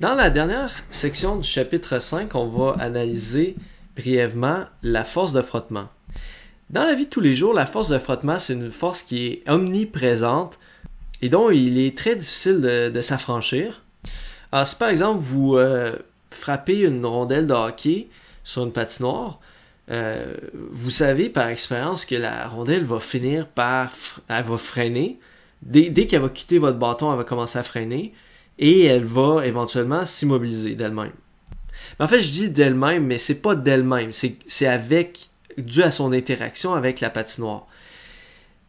Dans la dernière section du chapitre 5, on va analyser brièvement la force de frottement. Dans la vie de tous les jours, la force de frottement, c'est une force qui est omniprésente et dont il est très difficile de s'affranchir. Alors, si par exemple vous frappez une rondelle de hockey sur une patinoire, vous savez par expérience que la rondelle va finir par elle va freiner. Dès qu'elle va quitter votre bâton, elle va commencer à freiner et elle va éventuellement s'immobiliser d'elle-même. Mais en fait, je dis d'elle-même, mais c'est pas d'elle-même, c'est avec dû à son interaction avec la patinoire.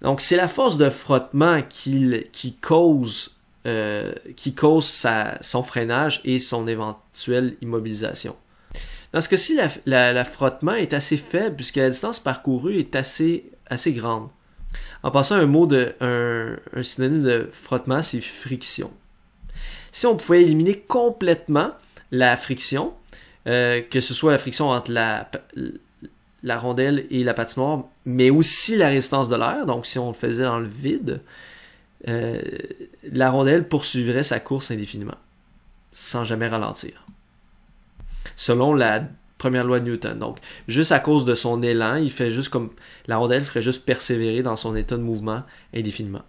Donc c'est la force de frottement qui cause son freinage et son éventuelle immobilisation. Dans ce cas-ci, la frottement est assez faible puisque la distance parcourue est assez grande. En passant, un synonyme de frottement, c'est friction. Si on pouvait éliminer complètement la friction, que ce soit la friction entre la rondelle et la patinoire, mais aussi la résistance de l'air, donc si on le faisait dans le vide, la rondelle poursuivrait sa course indéfiniment, sans jamais ralentir. Selon la première loi de Newton. Donc, juste à cause de son élan, la rondelle ferait juste persévérer dans son état de mouvement indéfiniment,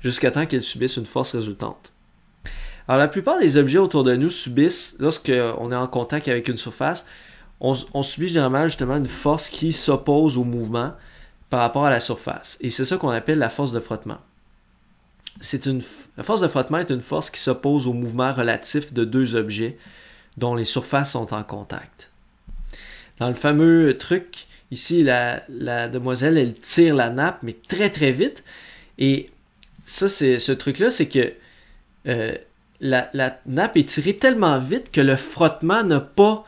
jusqu'à temps qu'elle subisse une force résultante. Alors, la plupart des objets autour de nous subissent, lorsqu'on est en contact avec une surface, on subit généralement justement une force qui s'oppose au mouvement par rapport à la surface. Et c'est ça qu'on appelle la force de frottement. La force de frottement est une force qui s'oppose au mouvement relatif de deux objets dont les surfaces sont en contact. Dans le fameux truc, ici, la demoiselle, elle tire la nappe, mais très très vite. Et ça, ce truc-là, c'est que la nappe est tirée tellement vite que le frottement n'a pas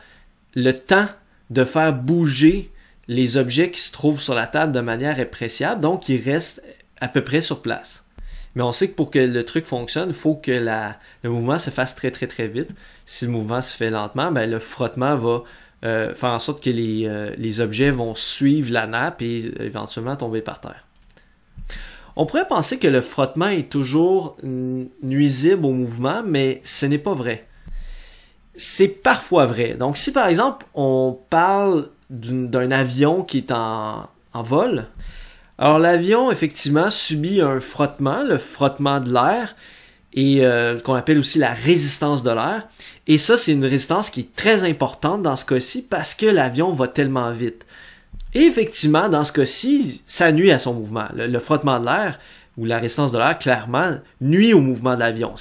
le temps de faire bouger les objets qui se trouvent sur la table de manière appréciable, donc ils restent à peu près sur place. Mais on sait que pour que le truc fonctionne, il faut que le mouvement se fasse très très très vite. Si le mouvement se fait lentement, ben, le frottement va faire en sorte que les objets vont suivre la nappe et éventuellement tomber par terre. On pourrait penser que le frottement est toujours nuisible au mouvement, mais ce n'est pas vrai. C'est parfois vrai. Donc si par exemple on parle d'un avion qui est en vol, alors l'avion effectivement subit un frottement, le frottement de l'air, et qu'on appelle aussi la résistance de l'air. Et ça, c'est une résistance qui est très importante dans ce cas-ci parce que l'avion va tellement vite. Et effectivement, dans ce cas-ci, ça nuit à son mouvement. Le frottement de l'air ou la résistance de l'air, clairement, nuit au mouvement de l'avion.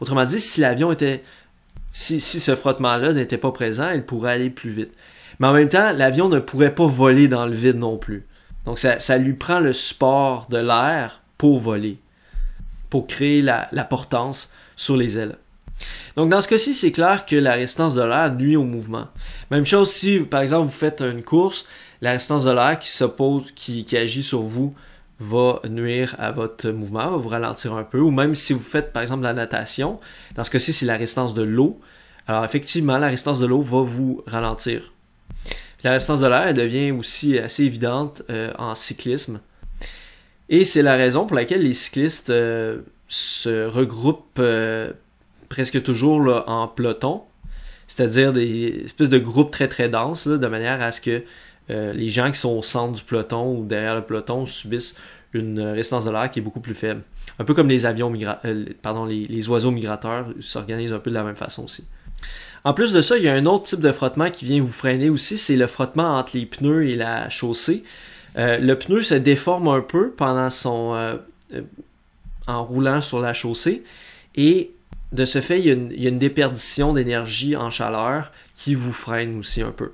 Autrement dit, si ce frottement-là n'était pas présent, il pourrait aller plus vite. Mais en même temps, l'avion ne pourrait pas voler dans le vide non plus. Donc ça lui prend le support de l'air pour voler, pour créer la portance sur les ailes. Donc dans ce cas-ci, c'est clair que la résistance de l'air nuit au mouvement. Même chose si, par exemple, vous faites une course, la résistance de l'air qui agit sur vous va nuire à votre mouvement, va vous ralentir un peu. Ou même si vous faites, par exemple, la natation, dans ce cas-ci, c'est la résistance de l'eau. Alors effectivement, la résistance de l'eau va vous ralentir. La résistance de l'air, elle devient aussi assez évidente en cyclisme. Et c'est la raison pour laquelle les cyclistes se regroupent presque toujours là, en peloton, c'est-à-dire des espèces de groupes très très denses, là, de manière à ce que les gens qui sont au centre du peloton ou derrière le peloton subissent une résistance de l'air qui est beaucoup plus faible. Un peu comme les les oiseaux migrateurs s'organisent un peu de la même façon aussi. En plus de ça, il y a un autre type de frottement qui vient vous freiner aussi, c'est le frottement entre les pneus et la chaussée. Le pneu se déforme un peu pendant en roulant sur la chaussée et de ce fait, il y a une déperdition d'énergie en chaleur qui vous freine aussi un peu.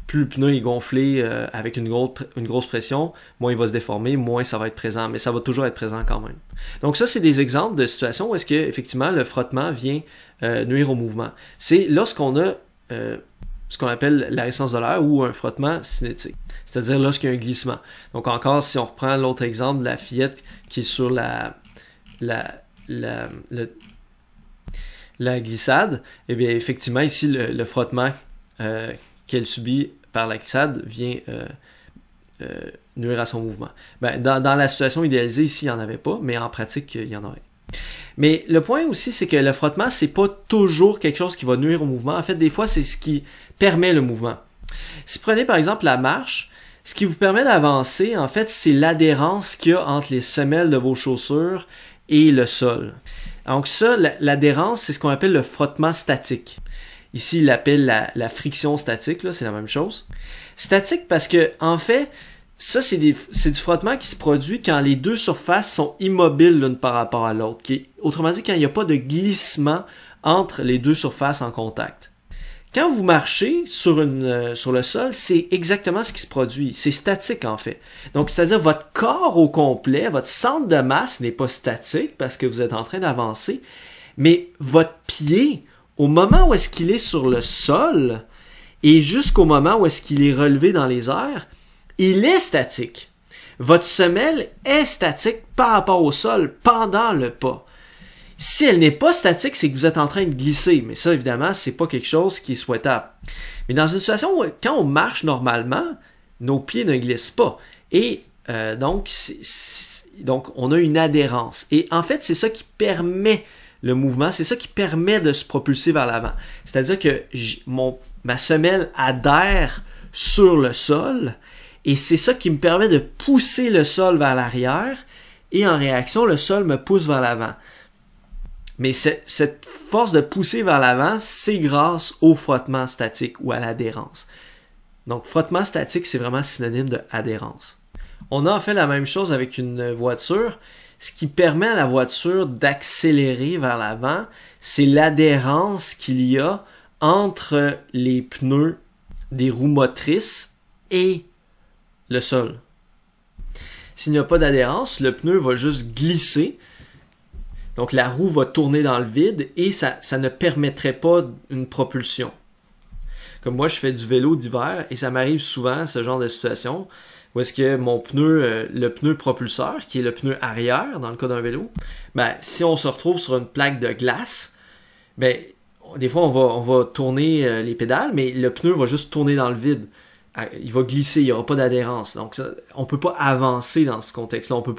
Plus le pneu est gonflé avec une grosse pression, moins il va se déformer, moins ça va être présent, mais ça va toujours être présent quand même. Donc ça, c'est des exemples de situations où est-ce que effectivement le frottement vient nuire au mouvement. C'est lorsqu'on a ce qu'on appelle la résistance de l'air ou un frottement cinétique, c'est-à-dire lorsqu'il y a un glissement. Donc encore, si on reprend l'autre exemple de la fillette qui est sur la glissade, eh bien effectivement ici le frottement qu'elle subit par la glissade vient nuire à son mouvement. Ben, dans la situation idéalisée ici il n'y en avait pas, mais en pratique il y en aurait. Mais le point aussi, c'est que le frottement, c'est pas toujours quelque chose qui va nuire au mouvement. En fait, des fois, c'est ce qui permet le mouvement. Si vous prenez par exemple la marche, ce qui vous permet d'avancer, en fait, c'est l'adhérence qu'il y a entre les semelles de vos chaussures et le sol. Donc ça, l'adhérence, c'est ce qu'on appelle le frottement statique. Ici, il l'appelle la friction statique, là, c'est la même chose. Statique parce que, en fait, ça, c'est du frottement qui se produit quand les deux surfaces sont immobiles l'une par rapport à l'autre. Autrement dit, quand il n'y a pas de glissement entre les deux surfaces en contact. Quand vous marchez sur le sol, c'est exactement ce qui se produit. C'est statique, en fait. Donc, c'est-à-dire votre corps au complet, votre centre de masse n'est pas statique parce que vous êtes en train d'avancer, mais votre pied, au moment où est-ce qu'il est sur le sol et jusqu'au moment où est-ce qu'il est relevé dans les airs, il est statique. Votre semelle est statique par rapport au sol pendant le pas. Si elle n'est pas statique, c'est que vous êtes en train de glisser. Mais ça, évidemment, c'est pas quelque chose qui est souhaitable. Mais dans une situation où, quand on marche normalement, nos pieds ne glissent pas. Et donc, on a une adhérence. Et en fait, c'est ça qui permet le mouvement, c'est ça qui permet de se propulser vers l'avant. C'est-à-dire que ma semelle adhère sur le sol et c'est ça qui me permet de pousser le sol vers l'arrière et en réaction, le sol me pousse vers l'avant. Mais cette force de pousser vers l'avant, c'est grâce au frottement statique ou à l'adhérence. Donc, frottement statique, c'est vraiment synonyme de adhérence. On a en fait la même chose avec une voiture. Ce qui permet à la voiture d'accélérer vers l'avant, c'est l'adhérence qu'il y a entre les pneus des roues motrices et le sol. S'il n'y a pas d'adhérence, le pneu va juste glisser. Donc la roue va tourner dans le vide et ça ne permettrait pas une propulsion. Comme moi, je fais du vélo d'hiver et ça m'arrive souvent ce genre de situation où est-ce que mon pneu, le pneu propulseur, qui est le pneu arrière dans le cas d'un vélo, ben, si on se retrouve sur une plaque de glace, ben, des fois on va tourner les pédales, mais le pneu va juste tourner dans le vide. Il va glisser, il n'y aura pas d'adhérence. Donc ça, on ne peut pas avancer dans ce contexte-là. On peut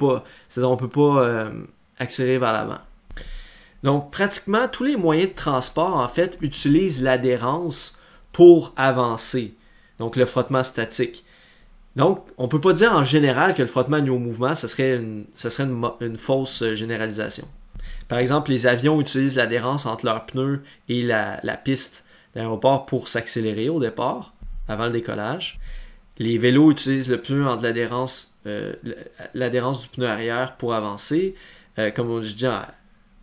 pas accélérer vers l'avant. Donc pratiquement tous les moyens de transport en fait utilisent l'adhérence pour avancer. Donc le frottement statique. Donc, on ne peut pas dire en général que le frottement nuit au mouvement, ce serait une fausse généralisation. Par exemple, les avions utilisent l'adhérence entre leurs pneus et la piste d'aéroport pour s'accélérer au départ, avant le décollage. Les vélos utilisent le pneu entre l'adhérence du pneu arrière pour avancer. Comme je dis,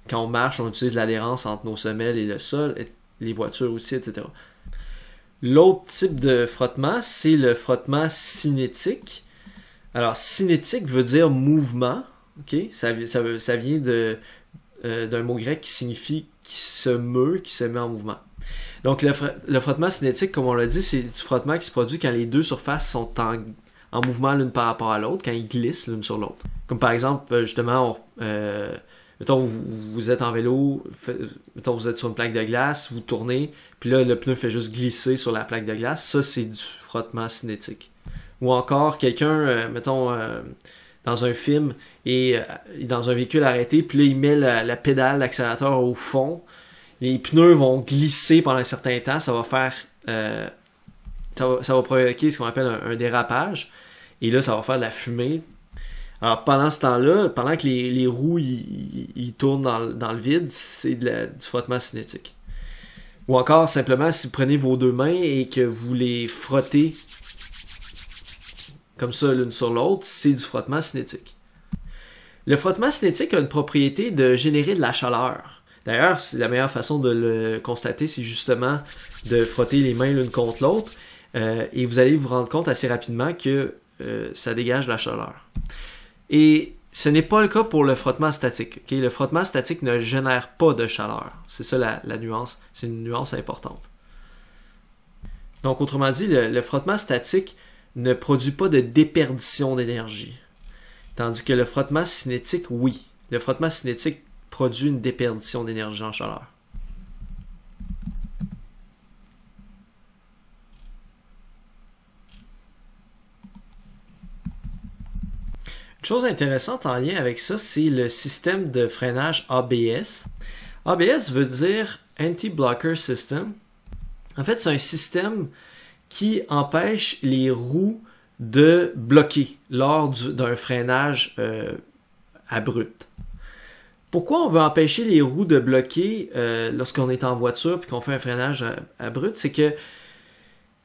quand on marche, on utilise l'adhérence entre nos semelles et le sol, et les voitures aussi, etc. L'autre type de frottement, c'est le frottement cinétique. Alors, cinétique veut dire mouvement. Okay? Ça vient d'un mot grec qui signifie qui se meut, qui se met en mouvement. Donc, le frottement cinétique, comme on l'a dit, c'est du frottement qui se produit quand les deux surfaces sont en mouvement l'une par rapport à l'autre, quand ils glissent l'une sur l'autre. Comme par exemple, justement, mettons, vous êtes en vélo, mettons, vous êtes sur une plaque de glace, vous tournez, puis là, le pneu fait juste glisser sur la plaque de glace. Ça, c'est du frottement cinétique. Ou encore, quelqu'un, mettons, dans un film, et dans un véhicule arrêté, puis là, il met la pédale d'accélérateur au fond. Les pneus vont glisser pendant un certain temps. Ça va faire... ça va provoquer ce qu'on appelle un dérapage. Et là, ça va faire de la fumée. Alors, pendant ce temps-là, pendant que les roues ils tournent dans le vide, c'est du frottement cinétique. Ou encore, simplement, si vous prenez vos deux mains et que vous les frottez comme ça l'une sur l'autre, c'est du frottement cinétique. Le frottement cinétique a une propriété de générer de la chaleur. D'ailleurs, la meilleure façon de le constater, c'est justement de frotter les mains l'une contre l'autre. Et vous allez vous rendre compte assez rapidement que ça dégage de la chaleur. Et ce n'est pas le cas pour le frottement statique. Okay? Le frottement statique ne génère pas de chaleur. C'est ça la nuance. C'est une nuance importante. Donc, autrement dit, le frottement statique ne produit pas de déperdition d'énergie. Tandis que le frottement cinétique, oui. Le frottement cinétique produit une déperdition d'énergie en chaleur. Une chose intéressante en lien avec ça, c'est le système de freinage ABS. ABS veut dire Anti-Blocker System. En fait, c'est un système qui empêche les roues de bloquer lors d'un freinage abrupt. Pourquoi on veut empêcher les roues de bloquer lorsqu'on est en voiture et qu'on fait un freinage abrupt? C'est que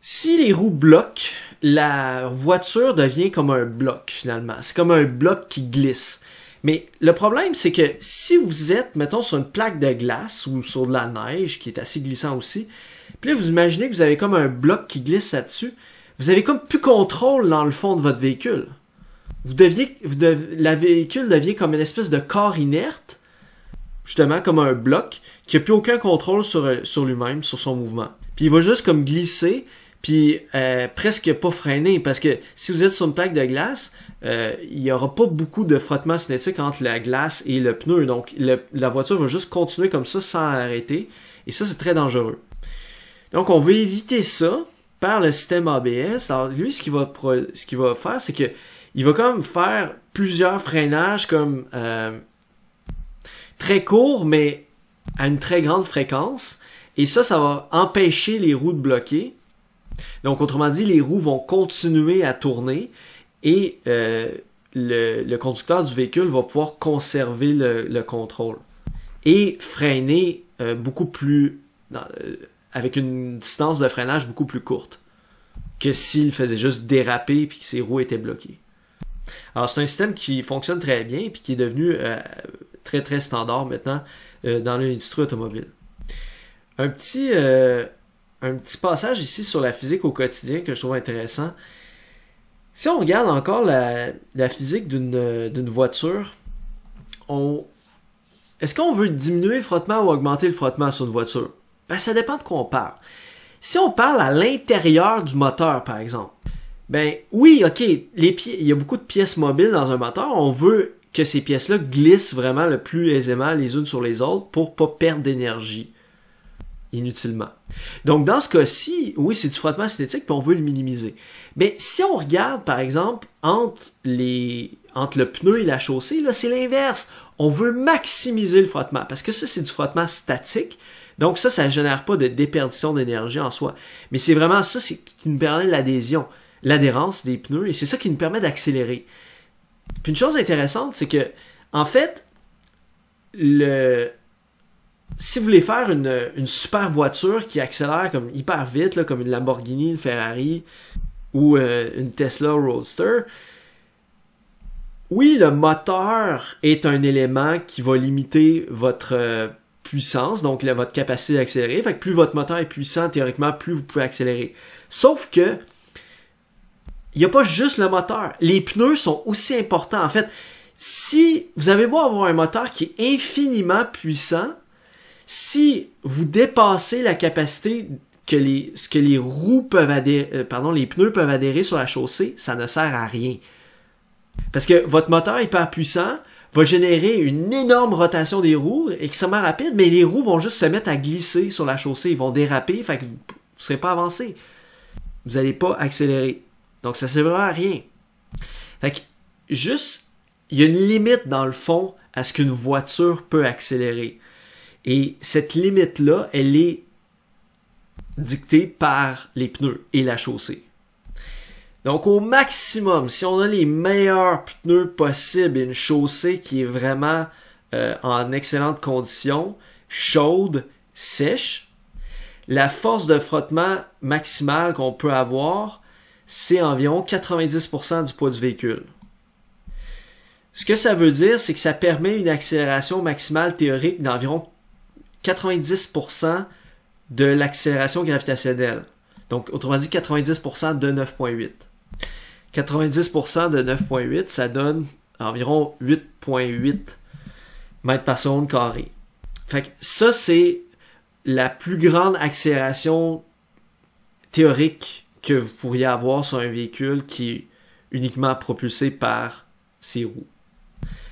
si les roues bloquent, la voiture devient comme un bloc finalement. C'est comme un bloc qui glisse. Mais le problème, c'est que si vous êtes, mettons, sur une plaque de glace ou sur de la neige, qui est assez glissant aussi, puis là, vous imaginez que vous avez comme un bloc qui glisse là-dessus, vous avez comme plus contrôle dans le fond de votre véhicule. La véhicule devient comme une espèce de corps inerte, justement comme un bloc, qui n'a plus aucun contrôle sur lui-même, sur son mouvement. Puis il va juste comme glisser, puis presque pas freiner, parce que si vous êtes sur une plaque de glace, il n'y aura pas beaucoup de frottement cinétique entre la glace et le pneu, donc la voiture va juste continuer comme ça sans arrêter, et ça c'est très dangereux. Donc on veut éviter ça par le système ABS. Alors lui, ce qu'il va faire, c'est que il va quand même faire plusieurs freinages comme très courts, mais à une très grande fréquence, et ça va empêcher les roues de bloquer. Donc, autrement dit, les roues vont continuer à tourner et le conducteur du véhicule va pouvoir conserver le contrôle et freiner beaucoup plus avec une distance de freinage beaucoup plus courte que s'il faisait juste déraper et que ses roues étaient bloquées. Alors, c'est un système qui fonctionne très bien et qui est devenu très, très standard maintenant dans l'industrie automobile. Un petit passage ici sur la physique au quotidien que je trouve intéressant. Si on regarde encore la physique d'une voiture, est-ce qu'on veut diminuer le frottement ou augmenter le frottement sur une voiture? Ben, ça dépend de quoi on parle. Si on parle à l'intérieur du moteur, par exemple, ben oui, ok, il y a beaucoup de pièces mobiles dans un moteur, on veut que ces pièces-là glissent vraiment le plus aisément les unes sur les autres pour pas perdre d'énergie inutilement. Donc, dans ce cas-ci, oui, c'est du frottement cinétique, puis on veut le minimiser. Mais si on regarde, par exemple, entre le pneu et la chaussée, là, c'est l'inverse. On veut maximiser le frottement, parce que ça, c'est du frottement statique. Donc, ça ne génère pas de déperdition d'énergie en soi. Mais c'est vraiment ça qui nous permet l'adhérence des pneus, et c'est ça qui nous permet d'accélérer. Puis une chose intéressante, c'est que, en fait, si vous voulez faire une super voiture qui accélère comme hyper vite, là, comme une Lamborghini, une Ferrari ou une Tesla Roadster, oui, le moteur est un élément qui va limiter votre puissance, donc votre capacité d'accélérer. Fait que plus votre moteur est puissant, théoriquement, plus vous pouvez accélérer. Sauf que il n'y a pas juste le moteur. Les pneus sont aussi importants. En fait, si vous avez beau avoir un moteur qui est infiniment puissant, si vous dépassez la capacité que les pneus peuvent adhérer sur la chaussée, ça ne sert à rien. Parce que votre moteur hyper puissant va générer une énorme rotation des roues, extrêmement rapide, mais les roues vont juste se mettre à glisser sur la chaussée, ils vont déraper, fait que vous ne serez pas avancé. Vous n'allez pas accélérer. Donc ça ne servira à rien. Fait que juste, il y a une limite dans le fond à ce qu'une voiture peut accélérer. Et cette limite-là, elle est dictée par les pneus et la chaussée. Donc au maximum, si on a les meilleurs pneus possibles et une chaussée qui est vraiment en excellentes conditions, chaude, sèche, la force de frottement maximale qu'on peut avoir, c'est environ 90% du poids du véhicule. Ce que ça veut dire, c'est que ça permet une accélération maximale théorique d'environ 90% de l'accélération gravitationnelle. Donc, autrement dit, 90% de 9.8. 90% de 9.8, ça donne environ 8.8 mètres par seconde carré. Fait que ça, c'est la plus grande accélération théorique que vous pourriez avoir sur un véhicule qui est uniquement propulsé par ses roues.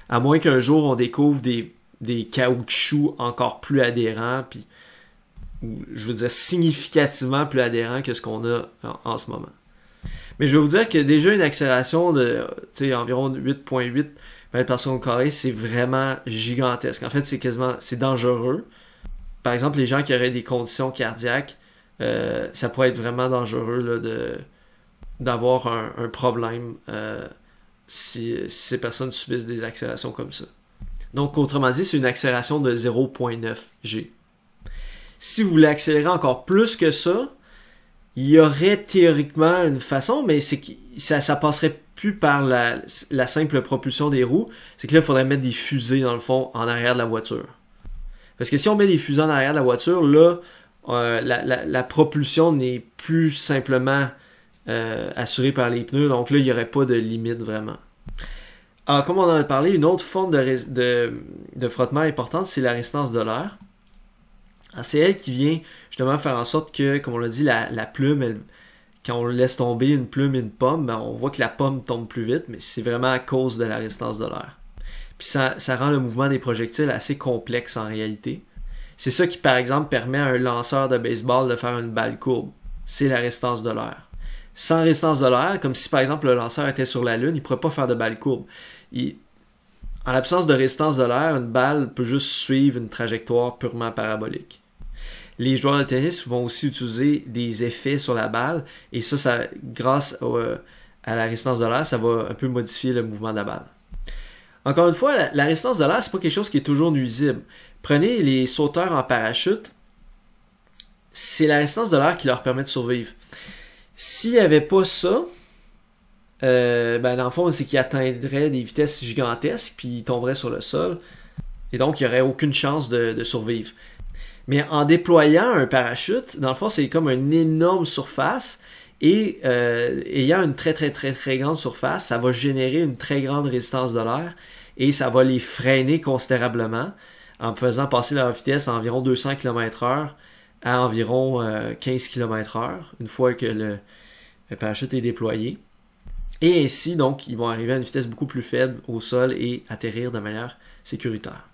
À moins qu'un jour, on découvre des caoutchoucs encore plus adhérents, puis, je veux dire significativement plus adhérents que ce qu'on a en ce moment. Mais je vais vous dire que déjà une accélération de environ 8,8 mètres par seconde carré, c'est vraiment gigantesque. En fait, c'est dangereux. Par exemple, les gens qui auraient des conditions cardiaques, ça pourrait être vraiment dangereux là, d'avoir un problème si ces personnes subissent des accélérations comme ça. Donc, autrement dit, c'est une accélération de 0,9 G. Si vous voulez accélérer encore plus que ça, il y aurait théoriquement une façon, mais c'est que ça passerait plus par la simple propulsion des roues. C'est que là, il faudrait mettre des fusées, dans le fond, en arrière de la voiture. Parce que si on met des fusées en arrière de la voiture, là, la propulsion n'est plus simplement assurée par les pneus. Donc là, il n'y aurait pas de limite vraiment. Alors, comme on en a parlé, une autre forme de frottement importante, c'est la résistance de l'air. C'est elle qui vient justement faire en sorte que, comme on l'a dit, la plume, quand on laisse tomber une plume et une pomme, ben, on voit que la pomme tombe plus vite, mais c'est vraiment à cause de la résistance de l'air. Puis ça rend le mouvement des projectiles assez complexe en réalité. C'est ça qui, par exemple, permet à un lanceur de baseball de faire une balle courbe. C'est la résistance de l'air. Sans résistance de l'air, comme si par exemple le lanceur était sur la Lune, il ne pourrait pas faire de balle courbe. En l'absence de résistance de l'air, une balle peut juste suivre une trajectoire purement parabolique. Les joueurs de tennis vont aussi utiliser des effets sur la balle et ça grâce à la résistance de l'air, ça va un peu modifier le mouvement de la balle. Encore une fois, la résistance de l'air, c'est pas quelque chose qui est toujours nuisible. Prenez les sauteurs en parachute, c'est la résistance de l'air qui leur permet de survivre. S'il n'y avait pas ça, dans le fond, c'est qu'ils atteindraient des vitesses gigantesques puis ils tomberaient sur le sol et donc il n'y aurait aucune chance de survivre. Mais en déployant un parachute, dans le fond, c'est comme une énorme surface et ayant une très très très très grande surface, ça va générer une très grande résistance de l'air et ça va les freiner considérablement en faisant passer leur vitesse à environ 200 km/h à environ 15 km/h une fois que le parachute est déployé. Et ainsi, donc, ils vont arriver à une vitesse beaucoup plus faible au sol et atterrir de manière sécuritaire.